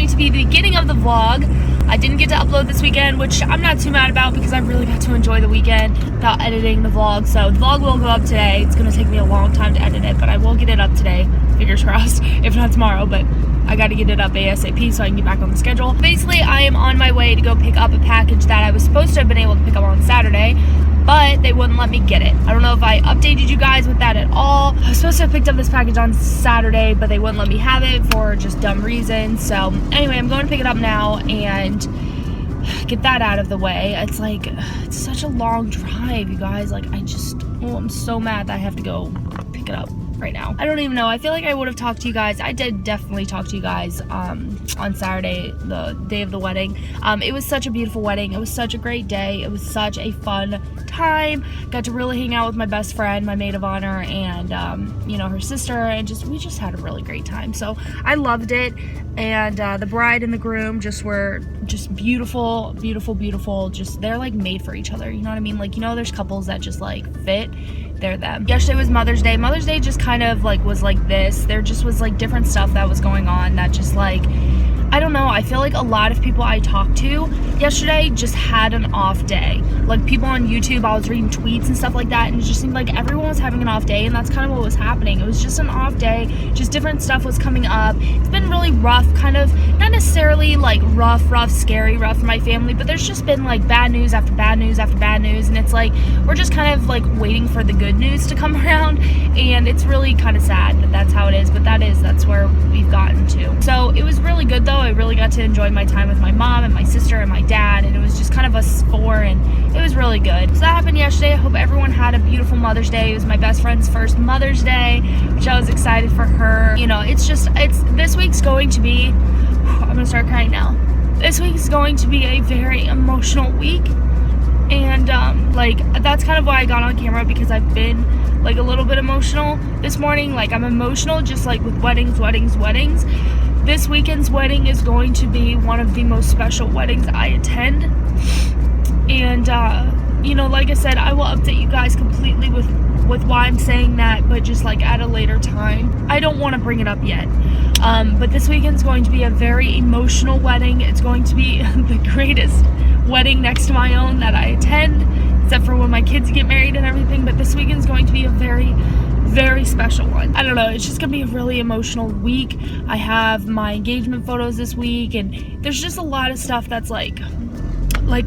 going to be the beginning of the vlog. I didn't get to upload this weekend, which I'm not too mad about because I really got to enjoy the weekend without editing the vlog. So the vlog will go up today. It's going to take me a long time to edit it, but I will get it up today. Fingers crossed, if not tomorrow, but I got to get it up ASAP so I can get back on the schedule. Basically, I am on my way to go pick up a package that I was supposed to have been able to pick up on Saturday, but they wouldn't let me get it. I don't know if I updated you guys with that at all. I was supposed to have picked up this package on Saturday, but they wouldn't let me have it for just dumb reasons. So anyway, I'm going to pick it up now and get that out of the way. It's like, it's such a long drive, you guys. Like, I'm so mad that I have to go pick it up right now. I don't even know. I feel like I would have talked to you guys. I did definitely talk to you guys on Saturday, the day of the wedding. It was such a beautiful wedding. It was such a great day. It was such a fun time. Got to really hang out with my best friend, my maid of honor, and you know, her sister, and we just had a really great time. So I loved it. And the bride and the groom were beautiful, beautiful, beautiful. They're like made for each other, you know what I mean? Like, you know, there's couples that just like fit. They're them. Yesterday was Mother's Day. Mother's Day just kind of like was like this. There just was like different stuff that was going on that just like, I don't know, I feel like a lot of people I talked to yesterday just had an off day. Like people on YouTube, I was reading tweets and stuff like that, and it just seemed like everyone was having an off day, and that's kind of what was happening. It was just an off day, just different stuff was coming up. It's been really rough, kind of, not necessarily like rough, scary, rough for my family, but there's just been like bad news after bad news after bad news, and it's like, we're just kind of like waiting for the good news to come around, and it's really kind of sad that that's how it is, but that's where we've gotten to. So it was really good though. I really got to enjoy my time with my mom and my sister and my dad, and it was just kind of us four, and it was really good. So that happened yesterday. I hope everyone had a beautiful Mother's Day. It was my best friend's first Mother's Day, which I was excited for her. You know, this week's going to be, I'm gonna start crying now. This week's going to be a very emotional week, and like that's kind of why I got on camera, because I've been like a little bit emotional this morning. Like I'm emotional just like with weddings. This weekend's wedding is going to be one of the most special weddings I attend, and you know, like I said, I will update you guys completely with why I'm saying that, but just like at a later time. I don't want to bring it up yet, but this weekend's going to be a very emotional wedding. It's going to be the greatest wedding next to my own that I attend, except for when my kids get married and everything, but this weekend's going to be a very, very special one. I don't know, it's just gonna be a really emotional week. I have my engagement photos this week, and there's just a lot of stuff that's like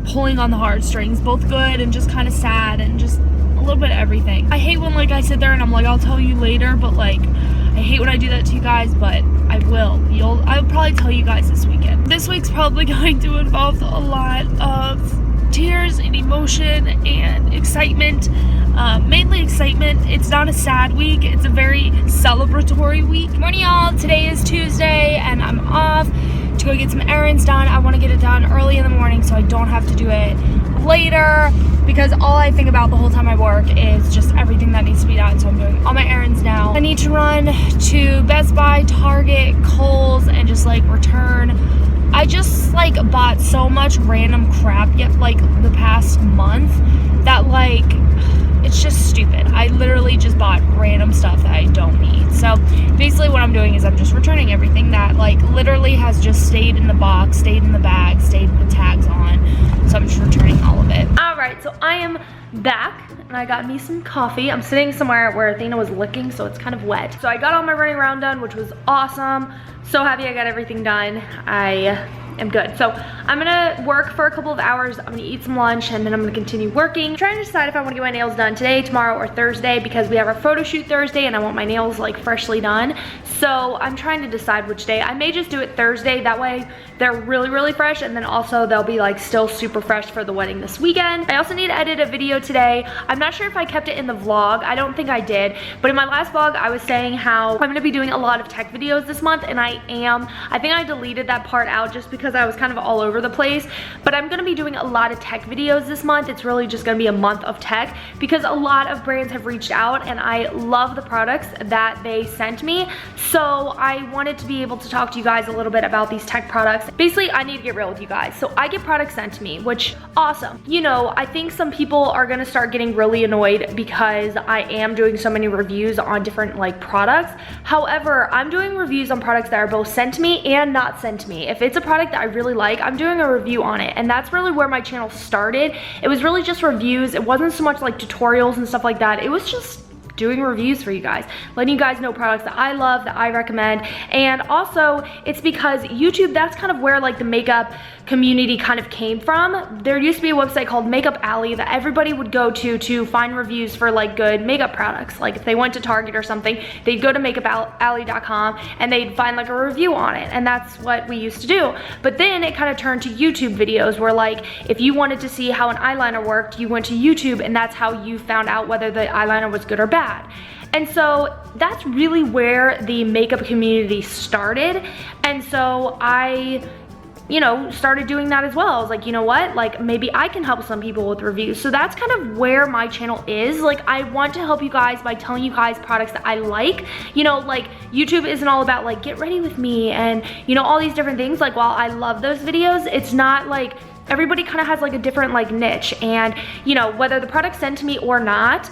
pulling on the heartstrings, both good and just kind of sad, and just a little bit of everything. I hate when like I sit there and I'm like, I'll tell you later, but like I hate when I do that to you guys, but I will. I'll probably tell you guys this weekend. This week's probably going to involve a lot of tears and emotion and excitement, mainly excitement. It's not a sad week, it's a very celebratory week. Good morning, y'all. Today is Tuesday and I'm off to go get some errands done. I want to get it done early in the morning so I don't have to do it later, because all I think about the whole time I work is just everything that needs to be done. So I'm doing all my errands now. I need to run to Best Buy, Target, Kohl's, and just like return. I just like bought so much random crap yet like the past month that like it's just stupid. I literally just bought random stuff that I don't need. So basically what I'm doing is I'm just returning everything that like literally has just stayed in the box, stayed in the bag, stayed with the tags on. So I'm just returning all of it. All right, so I am back and I got me some coffee. I'm sitting somewhere where Athena was licking, so it's kind of wet. So I got all my running around done, which was awesome. So happy I got everything done. I am good. So I'm gonna work for a couple of hours. I'm gonna eat some lunch and then I'm gonna continue working. I'm trying to decide if I want to get my nails done today, tomorrow, or Thursday, because we have our photo shoot Thursday and I want my nails like freshly done. So I'm trying to decide which day. I may just do it Thursday, that way they're really, really fresh, and then also they'll be like still super fresh for the wedding this weekend. I also need to edit a video today. I'm not sure if I kept it in the vlog. I don't think I did, but in my last vlog I was saying how I'm gonna be doing a lot of tech videos this month, and I am. I think I deleted that part out just because because I was kind of all over the place, but I'm gonna be doing a lot of tech videos this month. It's really just gonna be a month of tech because a lot of brands have reached out and I love the products that they sent me. So I wanted to be able to talk to you guys a little bit about these tech products. Basically, I need to get real with you guys. So I get products sent to me, which awesome. You know, I think some people are gonna start getting really annoyed because I am doing so many reviews on different like products. However, I'm doing reviews on products that are both sent to me and not sent to me. If it's a product that I really like, I'm doing a review on it. And that's really where my channel started. It was really just reviews. It wasn't so much like tutorials and stuff like that. It was just doing reviews for you guys, letting you guys know products that I love, that I recommend. And also it's because YouTube, that's kind of where like the makeup community kind of came from. There used to be a website called Makeup Alley that everybody would go to find reviews for like good makeup products. Like if they went to Target or something, they'd go to makeupalley.com and they'd find like a review on it. And that's what we used to do. But then it kind of turned to YouTube videos where like, if you wanted to see how an eyeliner worked, you went to YouTube and that's how you found out whether the eyeliner was good or bad. And so that's really where the makeup community started. And so I, you know, started doing that as well. I was like, you know what, like maybe I can help some people with reviews. So that's kind of where my channel is. Like I want to help you guys by telling you guys products that I like. You know, like YouTube isn't all about like get ready with me and you know, all these different things. Like while I love those videos, it's not like, everybody kind of has like a different like niche. And you know, whether the product's sent to me or not,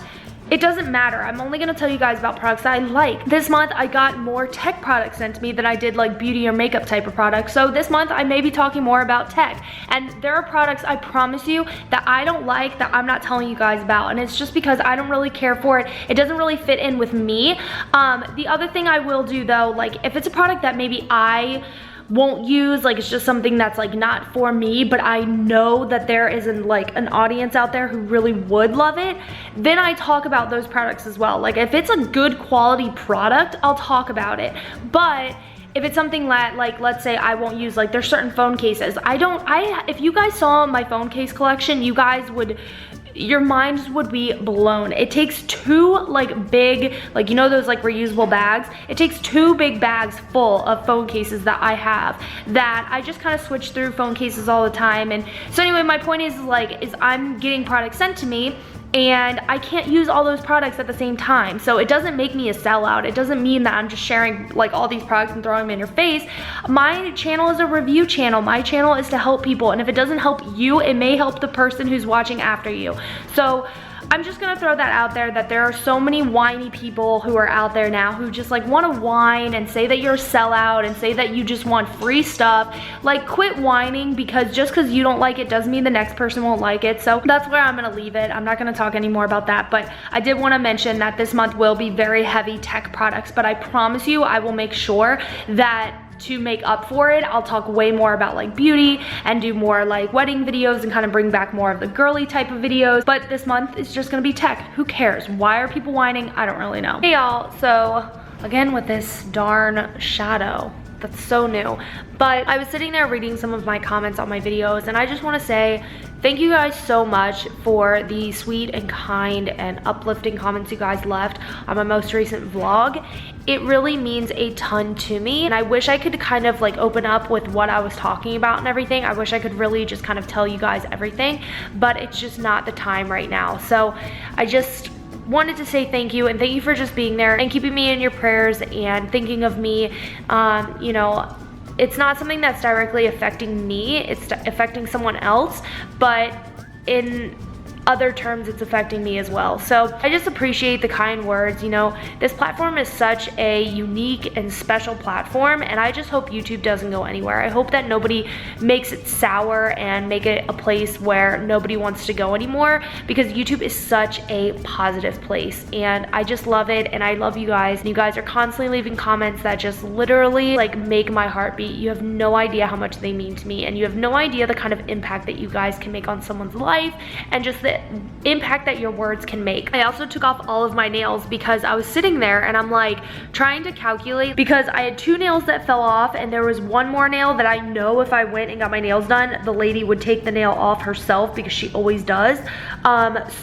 it doesn't matter. I'm only gonna tell you guys about products that I like. This month, I got more tech products sent to me than I did like beauty or makeup type of products. So this month, I may be talking more about tech. And there are products, I promise you, that I don't like that I'm not telling you guys about. And it's just because I don't really care for it. It doesn't really fit in with me. The other thing I will do though, like if it's a product that maybe I won't use, like it's just something that's like not for me, but I know that there isn't like an audience out there who really would love it, then I talk about those products as well. Like if it's a good quality product, I'll talk about it. But if it's something that like, let's say I won't use, like there's certain phone cases. If you guys saw my phone case collection, you guys would, your minds would be blown. It takes two like big, like you know those like reusable bags? It takes two big bags full of phone cases that I have, that I just kind of switch through phone cases all the time. And so anyway, my point is I'm getting products sent to me and I can't use all those products at the same time. So it doesn't make me a sellout. It doesn't mean that I'm just sharing like all these products and throwing them in your face. My channel is a review channel. My channel is to help people. And if it doesn't help you, it may help the person who's watching after you. So I'm just gonna throw that out there, that there are so many whiny people who are out there now who just like wanna whine and say that you're a sellout and say that you just want free stuff. Like quit whining, because just because you don't like it doesn't mean the next person won't like it. So that's where I'm gonna leave it. I'm not gonna talk anymore about that, but I did wanna mention that this month will be very heavy tech products, but I promise you I will make sure that to make up for it, I'll talk way more about like beauty and do more like wedding videos and kind of bring back more of the girly type of videos. But this month it's just gonna be tech. Who cares? Why are people whining? I don't really know. Hey y'all, so again with this darn shadow. That's so new. But I was sitting there reading some of my comments on my videos and I just wanna say thank you guys so much for the sweet and kind and uplifting comments you guys left on my most recent vlog. It really means a ton to me, and I wish I could kind of like open up with what I was talking about and everything. I wish I could really just kind of tell you guys everything, but it's just not the time right now. So I just wanted to say thank you, and thank you for just being there and keeping me in your prayers and thinking of me. You know, it's not something that's directly affecting me, it's affecting someone else, but in other terms it's affecting me as well. So I just appreciate the kind words. You know, this platform is such a unique and special platform, and I just hope YouTube doesn't go anywhere. I hope that nobody makes it sour and make it a place where nobody wants to go anymore, because YouTube is such a positive place and I just love it, and I love you guys, and you guys are constantly leaving comments that just literally like make my heart beat. You have no idea how much they mean to me, and you have no idea the kind of impact that you guys can make on someone's life and just the impact that your words can make. I also took off all of my nails because I was sitting there and I'm like trying to calculate, because I had 2 nails that fell off and there was 1 more nail that I know if I went and got my nails done, the lady would take the nail off herself because she always does.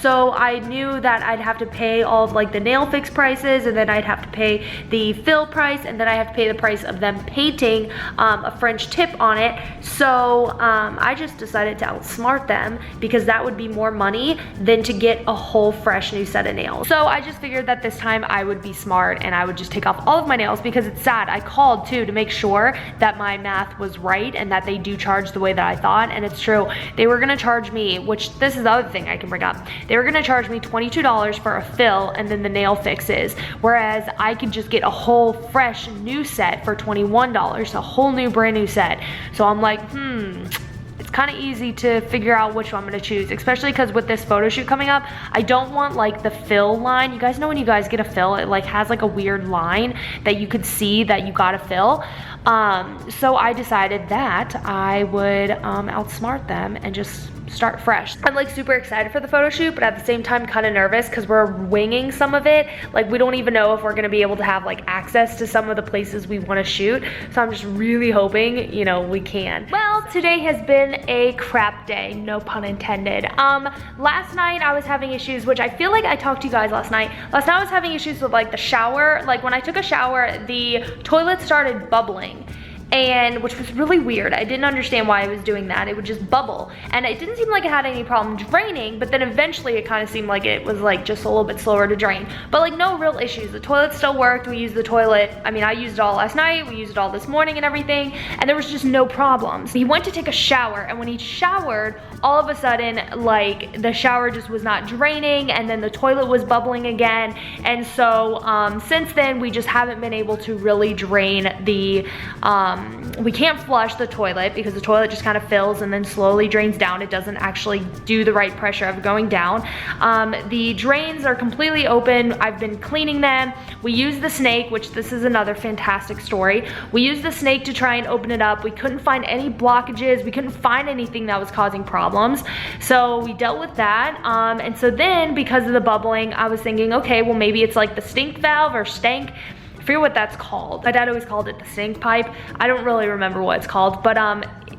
So I knew that I'd have to pay all of like the nail fix prices, and then I'd have to pay the fill price, and then I have to pay the price of them painting a French tip on it. So I just decided to outsmart them because that would be more money than to get a whole fresh new set of nails. So I just figured that this time I would be smart and I would just take off all of my nails, because it's sad. I called too to make sure that my math was right and that they do charge the way that I thought, and it's true. They were gonna charge me, which this is the other thing I can bring up, they were gonna charge me $22 for a fill and then the nail fixes, whereas I could just get a whole fresh new set for $21, a whole new brand new set. So I'm like, it's kind of easy to figure out which one I'm gonna choose, especially because with this photo shoot coming up, I don't want like the fill line. You guys know when you guys get a fill, it like has like a weird line that you could see that you got a fill. So I decided that I would outsmart them and just start fresh. I'm like super excited for the photo shoot, but at the same time kind of nervous because we're winging some of it. Like we don't even know if we're gonna be able to have like access to some of the places we want to shoot. So I'm just really hoping, you know, we can. Well, today has been a crap day, no pun intended. Last night I was having issues, which I feel like I talked to you guys last night. Last night I was having issues with like the shower. Like when I took a shower, the toilet started bubbling, and which was really weird. I didn't understand why I was doing that. It would just bubble, and it didn't seem like it had any problem draining, but then eventually it kind of seemed like it was like just a little bit slower to drain, but like no real issues. The toilet still worked. We used the toilet, I mean, I used it all last night, we used it all this morning and everything, and there was just no problems. He went to take a shower, and when he showered, all of a sudden like the shower just was not draining, and then the toilet was bubbling again. And so since then we just haven't been able to really drain the we can't flush the toilet because the toilet just kind of fills and then slowly drains down. It doesn't actually do the right pressure of going down. The drains are completely open. I've been cleaning them. We use the snake, which this is another fantastic story. We used the snake to try and open it up. We couldn't find any blockages. We couldn't find anything that was causing problems. So we dealt with that. And so then because of the bubbling, I was thinking, okay, well maybe it's like the stink valve or stank. I forget what that's called. My dad always called it the sink pipe. I don't really remember what it's called, but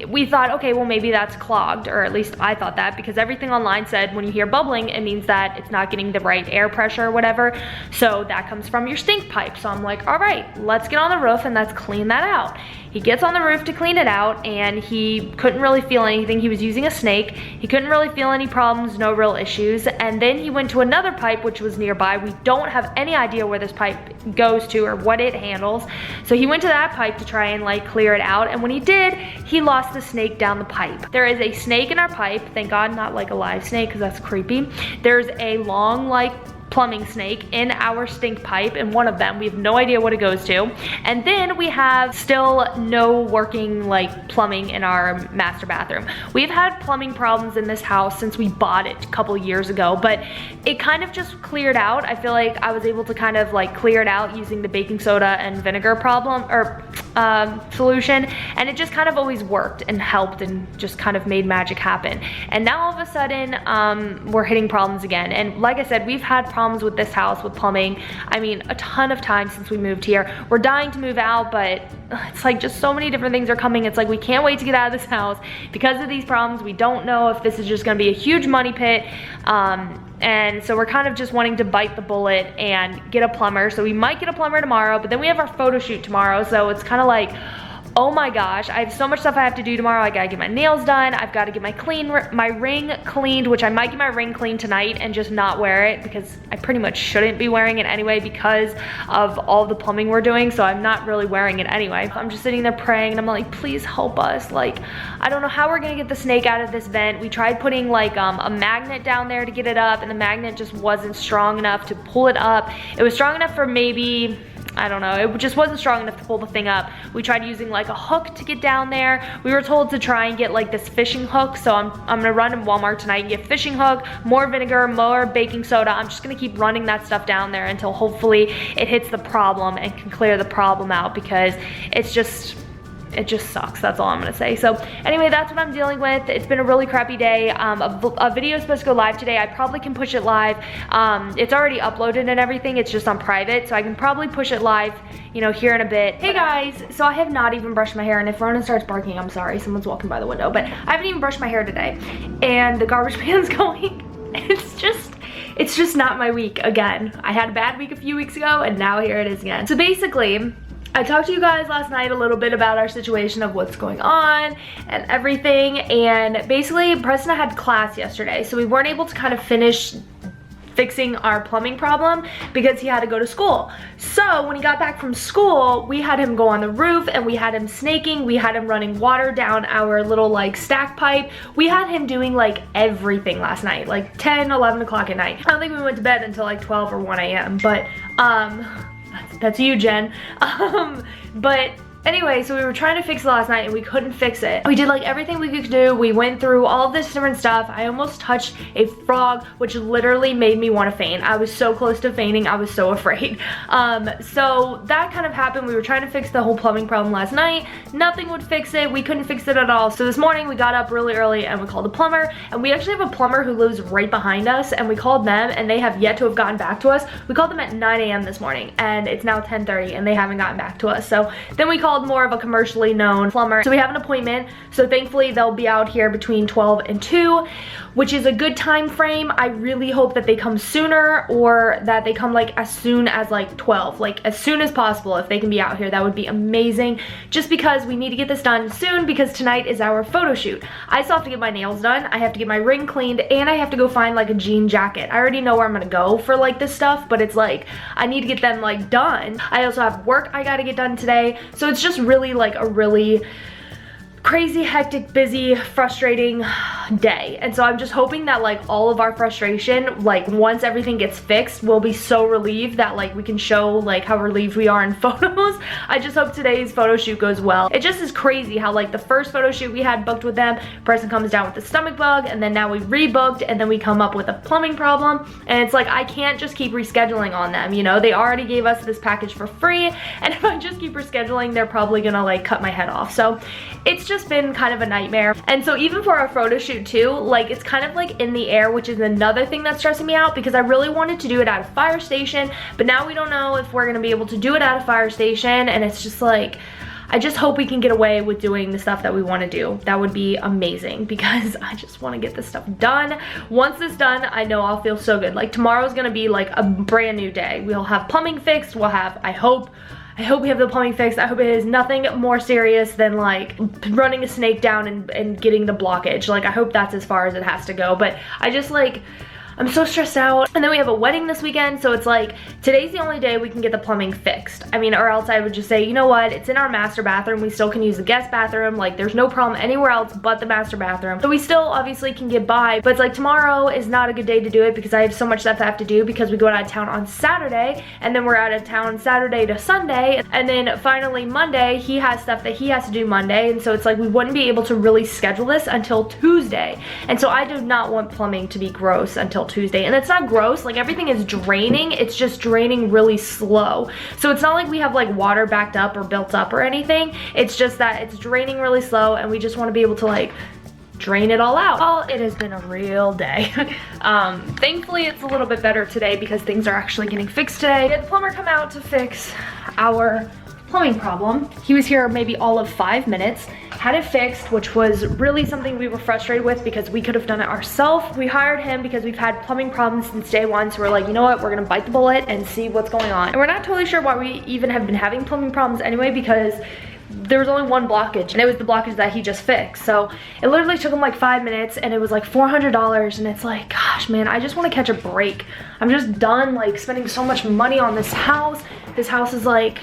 we thought, okay, well maybe that's clogged, or at least I thought that, because everything online said when you hear bubbling, it means that it's not getting the right air pressure or whatever. So that comes from your stink pipe. So I'm like, all right, let's get on the roof and let's clean that out. He gets on the roof to clean it out, and he couldn't really feel anything. He was using a snake. He couldn't really feel any problems, no real issues. And then he went to another pipe which was nearby. We don't have any idea where this pipe goes to or what it handles. So he went to that pipe to try and like clear it out. And when he did, he lost the snake down the pipe. There is a snake in our pipe. Thank God, not like a live snake, because that's creepy. There's a long like plumbing snake in our stink pipe, in one of them. We have no idea what it goes to. And then we have still no working like plumbing in our master bathroom. We've had plumbing problems in this house since we bought it a couple years ago, but it kind of just cleared out. I feel like I was able to kind of like clear it out using the baking soda and vinegar problem or solution, and it just kind of always worked and helped and just kind of made magic happen. And now all of a sudden we're hitting problems again. And like I said, we've had problems with this house with plumbing, I mean, a ton of times since we moved here. We're dying to move out, but it's like just so many different things are coming. It's like we can't wait to get out of this house because of these problems. We don't know if this is just gonna be a huge money pit. And so we're kind of just wanting to bite the bullet and get a plumber. So we might get a plumber tomorrow, but then we have our photo shoot tomorrow. So it's kind of like, oh my gosh, I have so much stuff I have to do tomorrow. I gotta get my nails done. I've gotta get my ring cleaned, which I might get my ring cleaned tonight and just not wear it because I pretty much shouldn't be wearing it anyway because of all the plumbing we're doing. So I'm not really wearing it anyway. I'm just sitting there praying and I'm like, please help us. Like, I don't know how we're gonna get the snake out of this vent. We tried putting like a magnet down there to get it up, and the magnet just wasn't strong enough to pull it up. It was strong enough for maybe, I don't know, it just wasn't strong enough to pull the thing up. We tried using like a hook to get down there. We were told to try and get like this fishing hook, so I'm gonna run in Walmart tonight and get fishing hook, more vinegar, more baking soda. I'm just gonna keep running that stuff down there until hopefully it hits the problem and can clear the problem out, because it's just, it just sucks. That's all I'm gonna say. So anyway, that's what I'm dealing with. It's been a really crappy day. A video is supposed to go live today. I probably can push it live. It's already uploaded and everything. It's just on private, so I can probably push it live, you know, here in a bit. Hey guys, so I have not even brushed my hair, and if Ronan starts barking, I'm sorry, someone's walking by the window, but I haven't even brushed my hair today, and the garbage man's going. It's just not my week again. I had a bad week a few weeks ago, and now here it is again. So basically, I talked to you guys last night a little bit about our situation of what's going on and everything, and basically Preston had class yesterday, so we weren't able to kind of finish fixing our plumbing problem because he had to go to school. So when he got back from school, we had him go on the roof, and we had him snaking, we had him running water down our little like stack pipe. We had him doing like everything last night, like 10, 11 o'clock at night. I don't think we went to bed until like 12 or 1 a.m. but that's you, Jen. But anyway, so we were trying to fix it last night and we couldn't fix it. We did like everything we could do. We went through all of this different stuff. I almost touched a frog, which literally made me want to faint. I was so close to fainting. I was so afraid. So that kind of happened. We were trying to fix the whole plumbing problem last night. Nothing would fix it. We couldn't fix it at all. So this morning we got up really early and we called a plumber, and we actually have a plumber who lives right behind us, and we called them and they have yet to have gotten back to us. We called them at 9 a.m. this morning and it's now 10:30 and they haven't gotten back to us. So then we called more of a commercially known plumber. So we have an appointment. So thankfully they'll be out here between 12 and 2, which is a good time frame. I really hope that they come sooner, or that they come like as soon as like 12, like as soon as possible. If they can be out here, that would be amazing, just because we need to get this done soon, because tonight is our photo shoot. I still have to get my nails done, I have to get my ring cleaned, and I have to go find like a jean jacket. I already know where I'm gonna go for like this stuff, but it's like I need to get them like done. I also have work I gotta get done today, so it's just really like a really crazy, hectic, busy, frustrating day. And so I'm just hoping that like all of our frustration, like once everything gets fixed, we'll be so relieved that like we can show like how relieved we are in photos. I just hope today's photo shoot goes well. It just is crazy how like the first photo shoot we had booked with them, person comes down with a stomach bug, and then now we rebooked, and then we come up with a plumbing problem, and it's like I can't just keep rescheduling on them, you know? They already gave us this package for free, and if I just keep rescheduling, they're probably gonna like cut my head off. So it's just been kind of a nightmare. And so even for our photo shoot too, like it's kind of like in the air, which is another thing that's stressing me out, because I really wanted to do it at a fire station, but now we don't know if we're gonna be able to do it at a fire station, and it's just like, I just hope we can get away with doing the stuff that we want to do. That would be amazing, because I just want to get this stuff done. Once it's done, I know I'll feel so good. Like tomorrow's gonna be like a brand new day. We'll have plumbing fixed, we'll have, I hope we have the plumbing fixed. I hope it is nothing more serious than like running a snake down and getting the blockage. Like I hope that's as far as it has to go, but I just like, I'm so stressed out. And then we have a wedding this weekend, so it's like today's the only day we can get the plumbing fixed. I mean, or else I would just say, you know what, it's in our master bathroom, we still can use the guest bathroom, like there's no problem anywhere else but the master bathroom, so we still obviously can get by. But it's like tomorrow is not a good day to do it, because I have so much stuff I have to do, because we go out of town on Saturday, and then we're out of town Saturday to Sunday, and then finally Monday he has stuff that he has to do Monday, and so it's like we wouldn't be able to really schedule this until Tuesday. And so I do not want plumbing to be gross until Tuesday. And it's not gross, like everything is draining, it's just draining really slow. So it's not like we have like water backed up or built up or anything, it's just that it's draining really slow, and we just want to be able to like drain it all out. Well, it has been a real day. Thankfully it's a little bit better today, because things are actually getting fixed today. We had the plumber come out to fix our plumbing problem. He was here maybe all of 5 minutes, had it fixed, which was really something we were frustrated with, because we could have done it ourselves. We hired him because we've had plumbing problems since day one, so we're like, you know what, we're gonna bite the bullet and see what's going on. And we're not totally sure why we even have been having plumbing problems anyway, because there was only one blockage, and it was the blockage that he just fixed. So it literally took him like 5 minutes, and it was like $400, and it's like, gosh man, I just want to catch a break. I'm just done like spending so much money on this house. This house is like,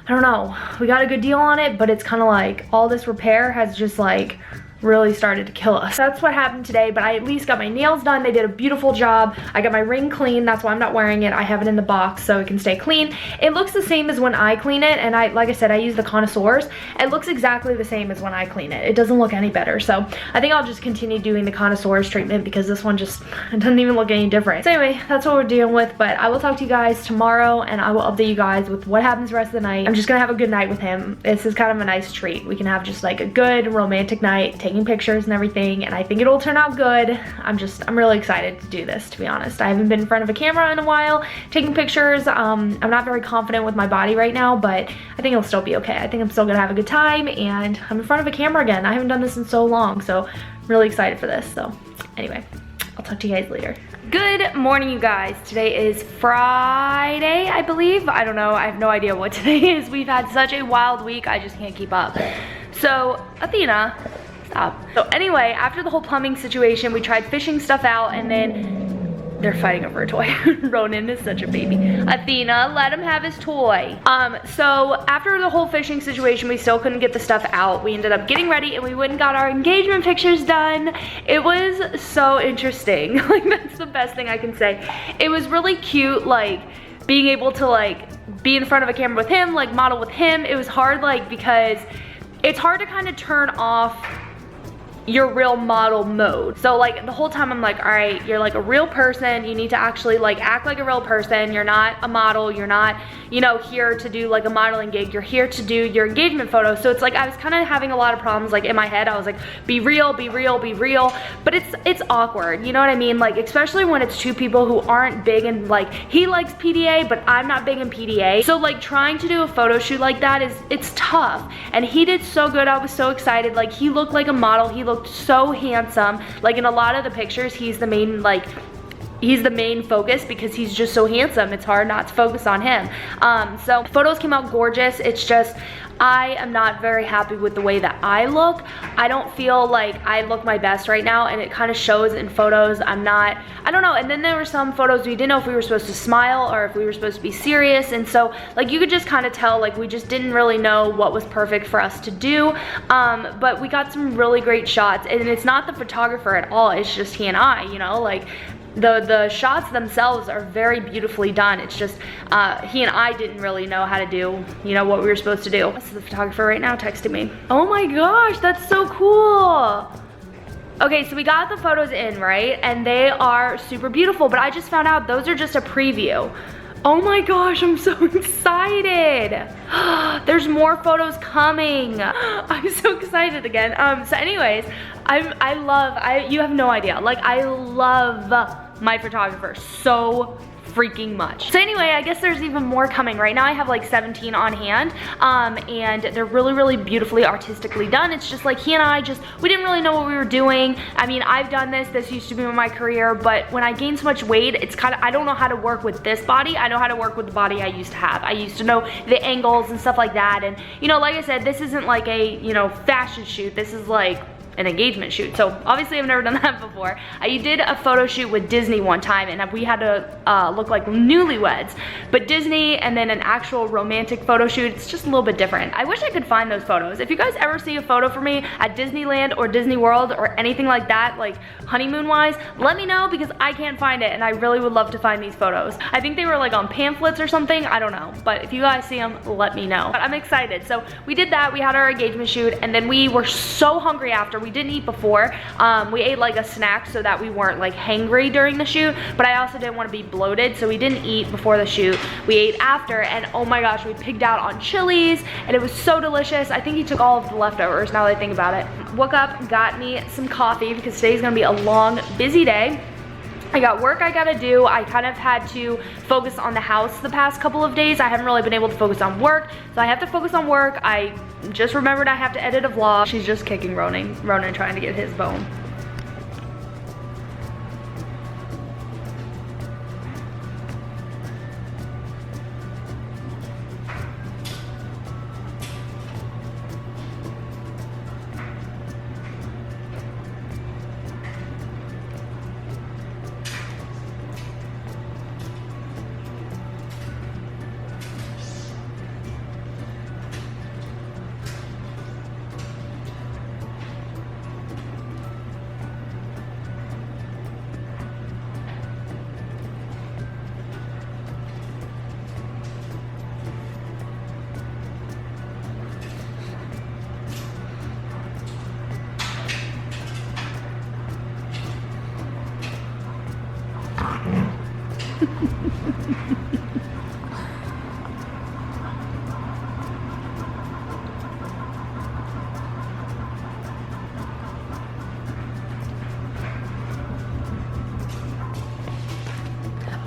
I don't know, we got a good deal on it, but it's kind of like all this repair has just like really started to kill us. That's what happened today, but I at least got my nails done. They did a beautiful job. I got my ring clean. That's why I'm not wearing it. I have it in the box so it can stay clean. It looks the same as when I clean it, and like I said, I use the Connoisseurs. It looks exactly the same as when I clean it. It doesn't look any better, so I think I'll just continue doing the Connoisseurs treatment because this one just, it doesn't even look any different. So anyway, that's what we're dealing with, but I will talk to you guys tomorrow, and I will update you guys with what happens the rest of the night. I'm just gonna have a good night with him. This is kind of a nice treat. We can have just like a good romantic night, taking pictures and everything, and I think it'll turn out good. I'm really excited to do this, to be honest. I haven't been in front of a camera in a while taking pictures. I'm not very confident with my body right now, but I think it'll still be okay. I think I'm still gonna have a good time, and I'm in front of a camera again. I haven't done this in so long, so I'm really excited for this. So anyway, I'll talk to you guys later. Good morning, you guys. Today is Friday, I believe. I don't know, I have no idea what today is. We've had such a wild week, I just can't keep up. So Athena, stop. So anyway, after the whole plumbing situation, we tried fishing stuff out, and then they're fighting over a toy. Ronan is such a baby. Athena, let him have his toy. So after the whole fishing situation, we still couldn't get the stuff out. We ended up getting ready, and we went and got our engagement pictures done. It was so interesting. Like, that's the best thing I can say. It was really cute, like, being able to, like, be in front of a camera with him, like, model with him. It was hard, like, because it's hard to kind of turn off your real model mode. So like the whole time I'm like, all right, you're like a real person. You need to actually like act like a real person. You're not a model. You're not, you know, here to do like a modeling gig. You're here to do your engagement photo. So it's like I was kind of having a lot of problems like in my head. I was like, be real, be real, be real. But it's awkward. You know what I mean? Like especially when it's two people who aren't big in like, he likes PDA, but I'm not big in PDA. So like trying to do a photo shoot like that it's tough. And he did so good. I was so excited. Like he looked like a model. He looked so handsome. Like in a lot of the pictures, he's the main focus because he's just so handsome. It's hard not to focus on him. So photos came out gorgeous. It's just, I am not very happy with the way that I look. I don't feel like I look my best right now, and it kind of shows in photos. I don't know. And then there were some photos we didn't know if we were supposed to smile or if we were supposed to be serious. And so like you could just kind of tell like we just didn't really know what was perfect for us to do. But we got some really great shots, and it's not the photographer at all. It's just he and I, you know, like the shots themselves are very beautifully done. It's just he and I didn't really know how to do, you know, what we were supposed to do. This is the photographer right now texting me. Oh my gosh, that's so cool. Okay, so we got the photos in, right? And they are super beautiful, but I just found out those are just a preview. Oh my gosh, I'm so excited. There's more photos coming. I'm so excited again. So anyways, you have no idea. Like I love my photographer so freaking much. So anyway, I guess there's even more coming. Right now I have like 17 on hand, and they're really, really beautifully artistically done. It's just like he and I we didn't really know what we were doing. I mean, I've done this used to be my career, but when I gained so much weight, it's kind of, I don't know how to work with this body. I know how to work with the body I used to have. I used to know the angles and stuff like that. And you know, like I said, this isn't like a, you know, fashion shoot. This is like an engagement shoot. So obviously I've never done that before. I did a photo shoot with Disney one time, and we had to look like newlyweds. But Disney and then an actual romantic photo shoot, it's just a little bit different. I wish I could find those photos. If you guys ever see a photo for me at Disneyland or Disney World or anything like that, like honeymoon wise, let me know because I can't find it, and I really would love to find these photos. I think they were like on pamphlets or something, I don't know. But if you guys see them, let me know. But I'm excited. So we did that, we had our engagement shoot, and then we were so hungry after. We didn't eat before. We ate like a snack so that we weren't like hangry during the shoot, but I also didn't want to be bloated, so we didn't eat before the shoot. We ate after, and oh my gosh, we pigged out on chilies, and it was so delicious. I think he took all of the leftovers now that I think about it. Woke up, got me some coffee because today's gonna be a long, busy day. I got work I gotta do. I kind of had to focus on the house the past couple of days. I haven't really been able to focus on work, so I have to focus on work. I just remembered I have to edit a vlog. She's just kicking Ronan trying to get his bone.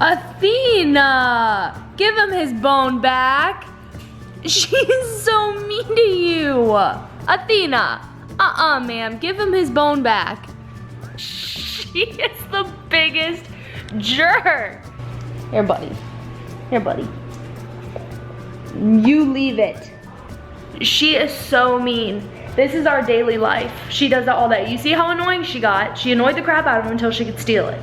Athena! Give him his bone back. She's so mean to you. Athena, ma'am, give him his bone back. She is the biggest jerk. Here, buddy. Here, buddy. You leave it. She is so mean. This is our daily life. She does that all day. You see how annoying she got? She annoyed the crap out of him until she could steal it.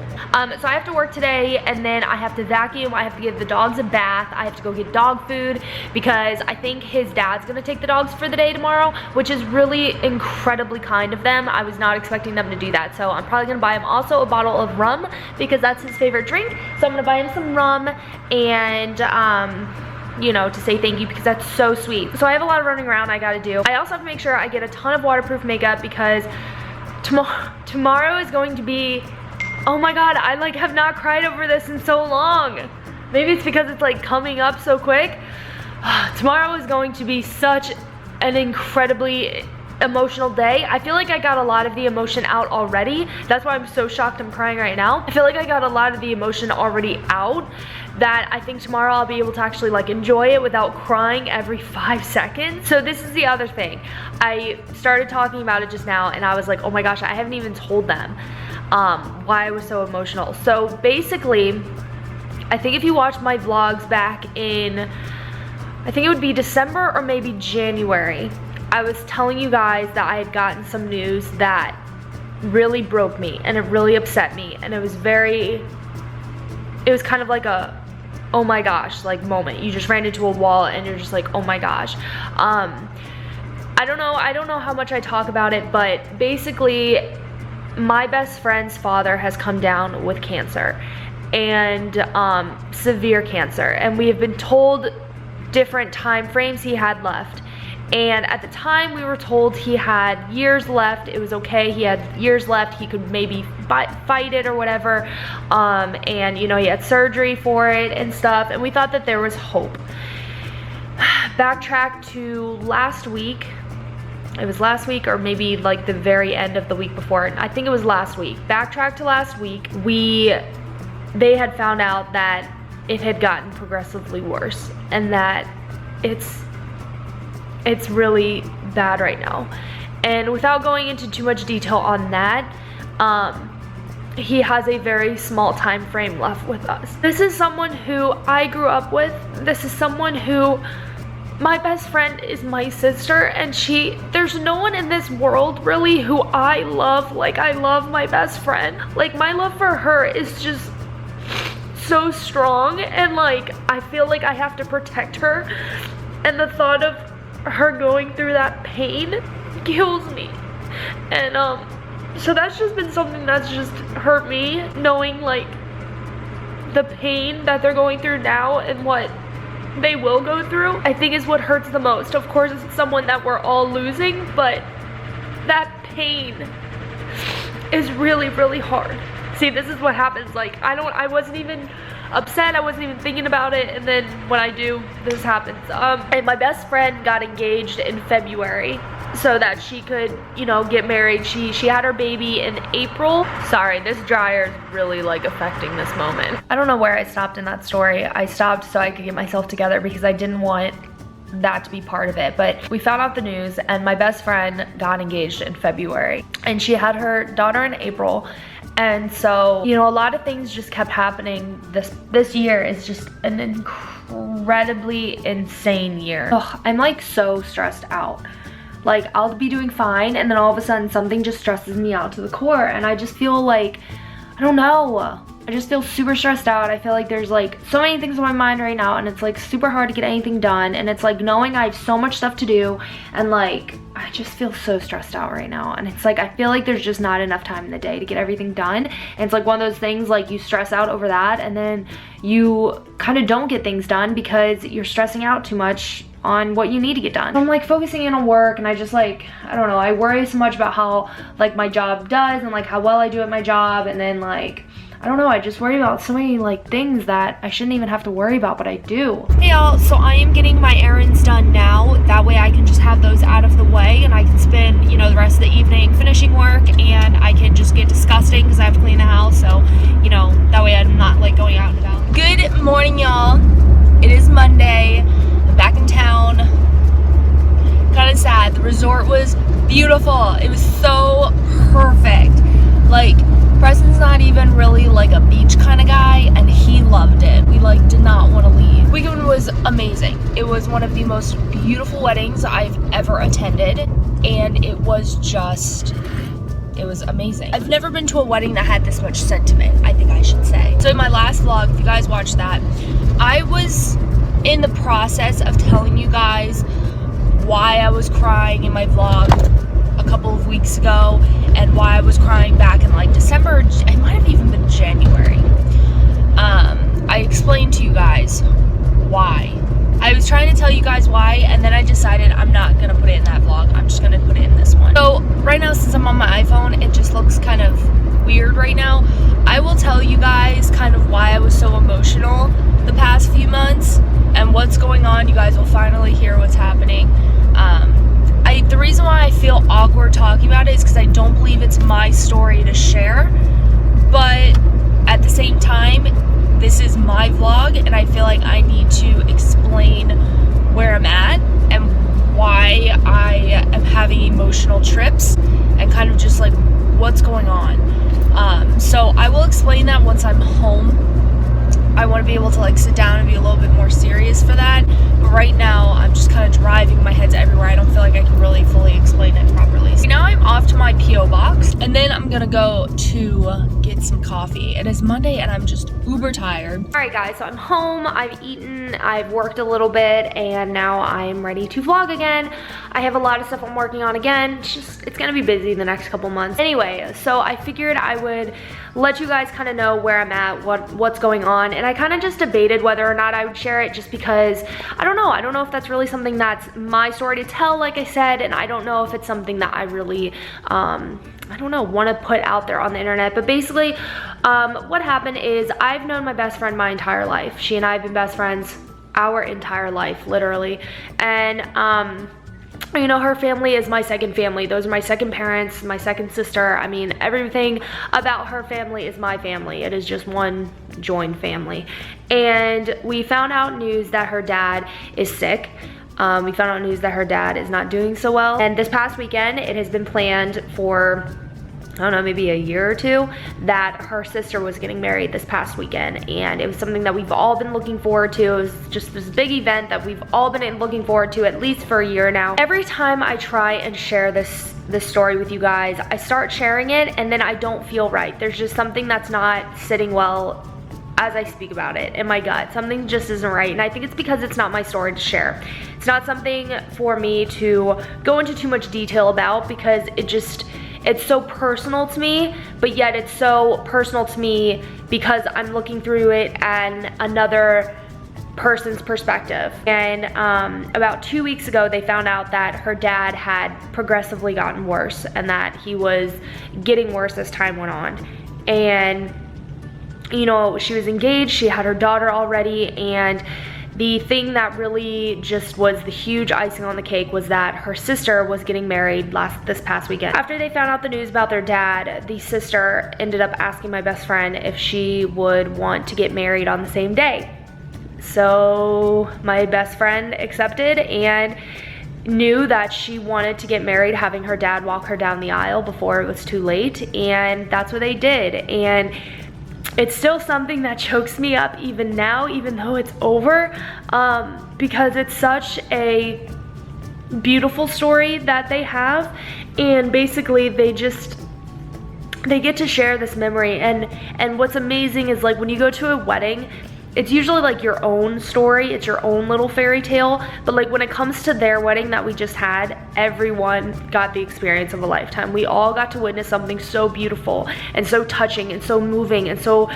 So I have to work today, and then I have to vacuum. I have to give the dogs a bath. I have to go get dog food because I think his dad's gonna take the dogs for the day tomorrow, which is really incredibly kind of them. I was not expecting them to do that. So I'm probably gonna buy him also a bottle of rum because that's his favorite drink. So I'm gonna buy him some rum and you know, to say thank you because that's so sweet. So I have a lot of running around I gotta do. I also have to make sure I get a ton of waterproof makeup because tomorrow is going to be, oh my god, I like have not cried over this in so long. Maybe it's because it's like coming up so quick. Tomorrow is going to be such an incredibly emotional day. I feel like I got a lot of the emotion out already. That's why I'm so shocked I'm crying right now. I feel like I got a lot of the emotion already out that I think tomorrow I'll be able to actually like enjoy it without crying every 5 seconds. So this is the other thing. I started talking about it just now and I was like, oh my gosh, I haven't even told them why I was so emotional. So basically, I think if you watch my vlogs back in, I think it would be December or maybe January, I was telling you guys that I had gotten some news that really broke me and it really upset me, and it was kind of like a oh my gosh like moment. You just ran into a wall and you're just like, oh my gosh. I don't know how much I talk about it, but basically my best friend's father has come down with cancer, and severe cancer, and we have been told different time frames he had left. And at the time we were told he had years left. It was okay, he had years left, he could maybe fight it or whatever, and you know, he had surgery for it and stuff, and we thought that there was hope. Backtrack to last week. It was last week or maybe like the very end of the week before. I think it was last week. Backtrack to last week. They had found out that it had gotten progressively worse and that it's really bad right now. And without going into too much detail on that, he has a very small time frame left with us. This is someone who I grew up with. This is someone who, my best friend is my sister, and there's no one in this world really who I love like I love my best friend. Like, my love for her is just so strong, and like I feel like I have to protect her, and the thought of her going through that pain kills me. And so that's just been something that's just hurt me, knowing like the pain that they're going through now and what they will go through, I think is what hurts the most. Of course, it's someone that we're all losing, but that pain is really, really hard. See, this is what happens. Like, I wasn't even upset, I wasn't even thinking about it, and then when I do, this happens. And my best friend got engaged in February so that she could, you know, get married. She had her baby in April. Sorry, this dryer is really like affecting this moment. I don't know where I stopped in that story. I stopped so I could get myself together because I didn't want that to be part of it. But we found out the news, and my best friend got engaged in February, and she had her daughter in April. And so, you know, a lot of things just kept happening. This year is just an incredibly insane year. Ugh, I'm like so stressed out. Like, I'll be doing fine, and then all of a sudden something just stresses me out to the core, and I just feel like, I don't know, I just feel super stressed out. I feel like there's like so many things on my mind right now, and it's like super hard to get anything done, and it's like knowing I have so much stuff to do, and like I just feel so stressed out right now. And it's like I feel like there's just not enough time in the day to get everything done, and it's like one of those things, like you stress out over that and then you kind of don't get things done because you're stressing out too much on what you need to get done. I'm like focusing in on work, and I just like, I don't know, I worry so much about how like my job does and like how well I do at my job, and then like I don't know, I just worry about so many like things that I shouldn't even have to worry about, but I do. Hey y'all, so I am getting my errands done now. That way I can just have those out of the way and I can spend, you know, the rest of the evening finishing work, and I can just get disgusting because I have to clean the house. So, you know, that way I'm not like going out and about. Good morning, y'all. It is Monday. I'm back in town. Kind of sad. The resort was beautiful. It was so perfect. Like, Preston's not even really like a beach kind of guy, and he loved it. We like did not want to leave. Weekend was amazing. It was one of the most beautiful weddings I've ever attended, and it was amazing. I've never been to a wedding that had this much sentiment, I think I should say. So in my last vlog, if you guys watched that, I was in the process of telling you guys why I was crying in my vlog a couple of weeks ago, and why I was crying back in like December. It might have even been January. I explained to you guys why. I was trying to tell you guys why, and then I decided I'm not gonna put it in that vlog. I'm just gonna put it in this one. So right now, since I'm on my iPhone, it just looks kind of weird right now. I will tell you guys kind of why I was so emotional the past few months and what's going on. You guys will finally hear what's happening. The reason why I feel awkward talking about it is because I don't believe it's my story to share, but at the same time, this is my vlog, and I feel like I need to explain where I'm at and why I am having emotional trips and kind of just like what's going on. So I will explain that once I'm home. I want to be able to like sit down and be a little bit more serious for that, but right now I'm just kind of driving, my head's everywhere. I don't feel like I can really fully explain it properly. So now I'm off to my P.O. box, and then I'm gonna go to get some coffee. It is Monday and I'm just uber tired. All right guys, so I'm home, I've eaten, I've worked a little bit, and now I'm ready to vlog again. I have a lot of stuff I'm working on again. It's gonna be busy the next couple months. Anyway, so I figured I would let you guys kind of know where I'm at, what's going on, and I kind of just debated whether or not I would share it, just because I don't know if that's really something that's my story to tell, like I said, and I don't know if it's something that I really I don't know, want to put out there on the internet. But basically what happened is I've known my best friend my entire life. She and I have been best friends our entire life, literally, and you know, her family is my second family. Those are my second parents, my second sister. I mean, everything about her family is my family. It is just one joined family. And we found out news that her dad is sick. We found out news that her dad is not doing so well. And this past weekend, it has been planned for, I don't know, maybe a year or two, that her sister was getting married this past weekend, and it was something that we've all been looking forward to. It was just this big event that we've all been looking forward to at least for a year now. Every time I try and share this story with you guys, I start sharing it and then I don't feel right. There's just something that's not sitting well as I speak about it in my gut. Something just isn't right, and I think it's because it's not my story to share. It's not something for me to go into too much detail about, because it's so personal to me, but yet it's so personal to me because I'm looking through it and another person's perspective. And about 2 weeks ago, they found out that her dad had progressively gotten worse, and that he was getting worse as time went on. And you know, she was engaged, she had her daughter already, and the thing that really just was the huge icing on the cake was that her sister was getting married this past weekend. After they found out the news about their dad, the sister ended up asking my best friend if she would want to get married on the same day. So my best friend accepted and knew that she wanted to get married, having her dad walk her down the aisle before it was too late, and that's what they did. And it's still something that chokes me up even now, even though it's over, because it's such a beautiful story that they have, and basically they get to share this memory. And what's amazing is, like, when you go to a wedding, it's usually like your own story, it's your own little fairy tale, but like when it comes to their wedding that we just had, everyone got the experience of a lifetime. We all got to witness something so beautiful and so touching and so moving and so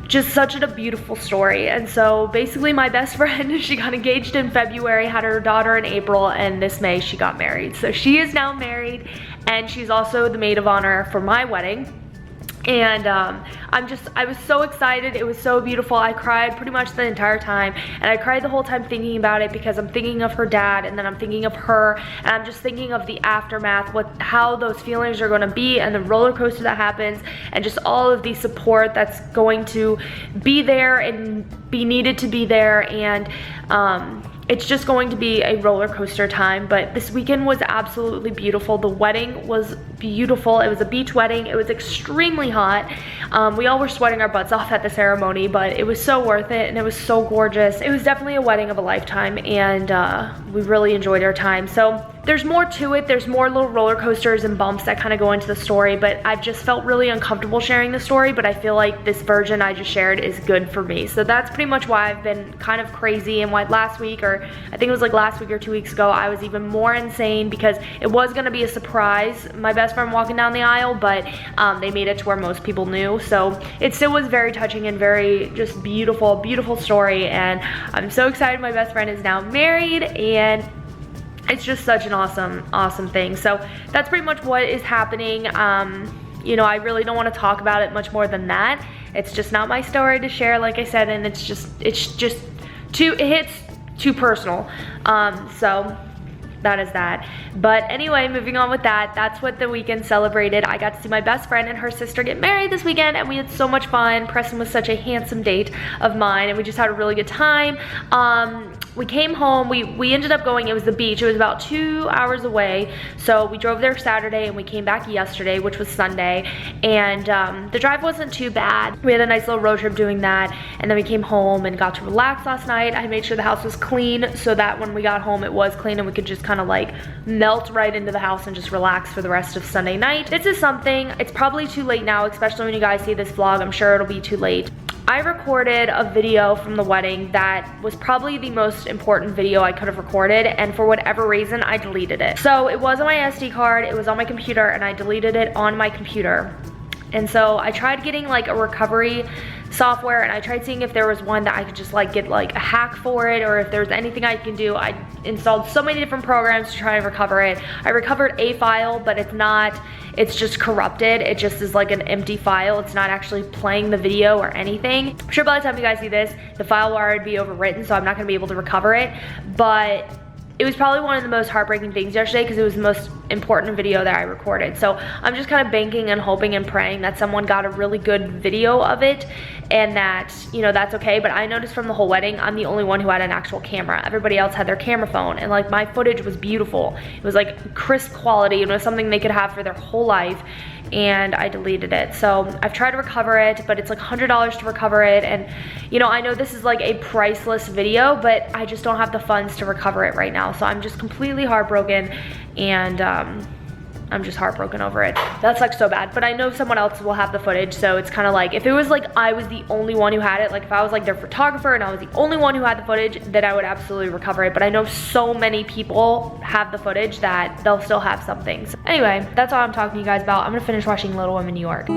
just such a beautiful story. And so basically my best friend, she got engaged in February, had her daughter in April, and this May she got married. So she is now married, and she's also the maid of honor for my wedding. And I was so excited. It was so beautiful. I cried pretty much the entire time, and I cried the whole time thinking about it because I'm thinking of her dad, and then I'm thinking of her, and I'm just thinking of the aftermath, how those feelings are gonna be, and the roller coaster that happens, and just all of the support that's going to be there and be needed to be there. And it's just going to be a roller coaster time. But this weekend was absolutely beautiful. The wedding was beautiful. It was a beach wedding. It was extremely hot. We all were sweating our butts off at the ceremony, but it was so worth it, and it was so gorgeous. It was definitely a wedding of a lifetime, and we really enjoyed our time. So there's more to it. There's more little roller coasters and bumps that kind of go into the story, but I've just felt really uncomfortable sharing the story, but I feel like this version I just shared is good for me. So that's pretty much why I've been kind of crazy, and why last week, or I think it was like last week or 2 weeks ago, I was even more insane because it was gonna be a surprise, my best friend walking down the aisle, but they made it to where most people knew. So it still was very touching and very just beautiful, beautiful story, and I'm so excited my best friend is now married, and it's just such an awesome thing. So that's pretty much what is happening. You know, I really don't want to talk about it much more than that. It's just not my story to share, like I said, and it hits too personal. So that is that. But anyway, moving on with that, that's what the weekend celebrated. I got to see my best friend and her sister get married this weekend, and we had so much fun. Preston was such a handsome date of mine, and we just had a really good time. We came home, we ended up going, it was the beach, it was about 2 hours away, so we drove there Saturday and we came back yesterday, which was Sunday, and the drive wasn't too bad. We had a nice little road trip doing that, and then we came home and got to relax last night. I made sure the house was clean so that when we got home it was clean and we could just kind of like melt right into the house and just relax for the rest of Sunday night. This is something, it's probably too late now, especially when you guys see this vlog. I'm sure it'll be too late. I recorded a video from the wedding that was probably the most important video I could have recorded, and for whatever reason I deleted it. So it was on my SD card, it was on my computer, and I deleted it on my computer. And so I tried getting like a recovery software, and I tried seeing if there was one that I could just like get like a hack for it, or if there's anything I can do. I installed so many different programs to try and recover it. I recovered a file, but it's just corrupted. It just is like an empty file. It's not actually playing the video or anything. I'm sure by the time you guys see this, the file will already be overwritten, so I'm not gonna be able to recover it. But it was probably one of the most heartbreaking things yesterday because it was the most important video that I recorded. So I'm just kind of banking and hoping and praying that someone got a really good video of it, and that, you know, that's okay. But I noticed from the whole wedding, I'm the only one who had an actual camera. Everybody else had their camera phone, and like my footage was beautiful. It was like crisp quality, and it was something they could have for their whole life, and I deleted it. So I've tried to recover it, but it's like $100 to recover it, and you know, I know this is like a priceless video, but I just don't have the funds to recover it right now. So I'm just completely heartbroken, and I'm just heartbroken over it. That sucks so bad, but I know someone else will have the footage, so it's kind of like, if it was like I was the only one who had it, like if I was like their photographer and I was the only one who had the footage, then I would absolutely recover it. But I know so many people have the footage that they'll still have some things. Anyway, that's all I'm talking to you guys about. I'm gonna finish watching Little Women New York.